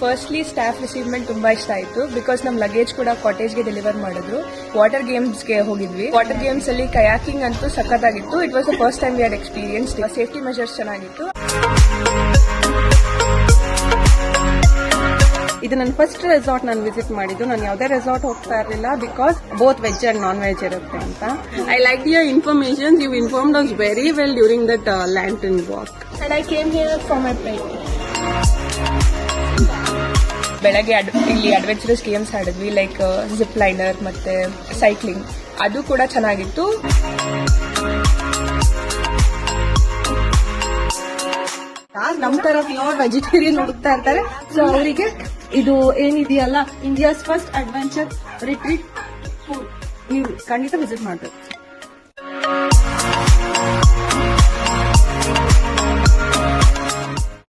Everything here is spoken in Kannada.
ಫಸ್ಟ್ಲಿ ಸ್ಟಾಫ್ ರಿಸೀವ್ಮೆಂಟ್ ತುಂಬಾ ಇಷ್ಟ ಆಯ್ತು ಬಿಕಾಸ್ ನಮ್ ಲಗೇಜ್ ಕೂಡ ಕಾಟೇಜ್ಗೆ ಡೆಲಿವರ್ ಮಾಡಿದ್ರು. ವಾಟರ್ ಗೇಮ್ಸ್ಗೆ ಹೋಗಿದ್ವಿ. ವಾಟರ್ ಗೇಮ್ಸ್ ಅಲ್ಲಿ ಕಯಾಕಿಂಗ್ ಅಂತೂ ಸಖತ್ತಾಗಿತ್ತು. It was the first time we had experience. Safety measures ಚೆನ್ನಾಗಿತ್ತು. ಇದು ನನ್ನ ಫಸ್ಟ್ ರೆಸಾರ್ಟ್ ನಾನು ವಿಸಿಟ್ ಮಾಡಿದ್ದು. ನಾನು ಯಾವುದೇ ರೆಸಾರ್ಟ್ ಹೋಗ್ತಾ ಇರಲಿಲ್ಲ because both veg and non veg ಇರುತ್ತೆ ಅಂತ. I like your information. You informed us very well during that lantern walk. And I came here for my pet. ಬೆಳಗ್ಗೆ ಇಲ್ಲಿ ಅಡ್ವೆಂಚರಸ್ ಗೇಮ್ಸ್ ಆಡಿದ್ವಿ, ಲೈಕ್ ಜಿಪ್ ಲೈನರ್ ಮತ್ತೆ ಸೈಕ್ಲಿಂಗ್. ಅದು ಕೂಡ ಚೆನ್ನಾಗಿತ್ತು. ನಮ್ ತರ ಪ್ಯೂರ್ ವೆಜಿಟೇರಿಯನ್ ಹುಡುಕ್ತಾ ಇರ್ತಾರೆ. ಸೊ ಅವರಿಗೆ ಇದು ಏನಿದೆಯಲ್ಲ, India's first adventure retreat food, ನೀವು ಖಂಡಿತ ವಿಸಿಟ್ ಮಾಡ್ಬೇಕು.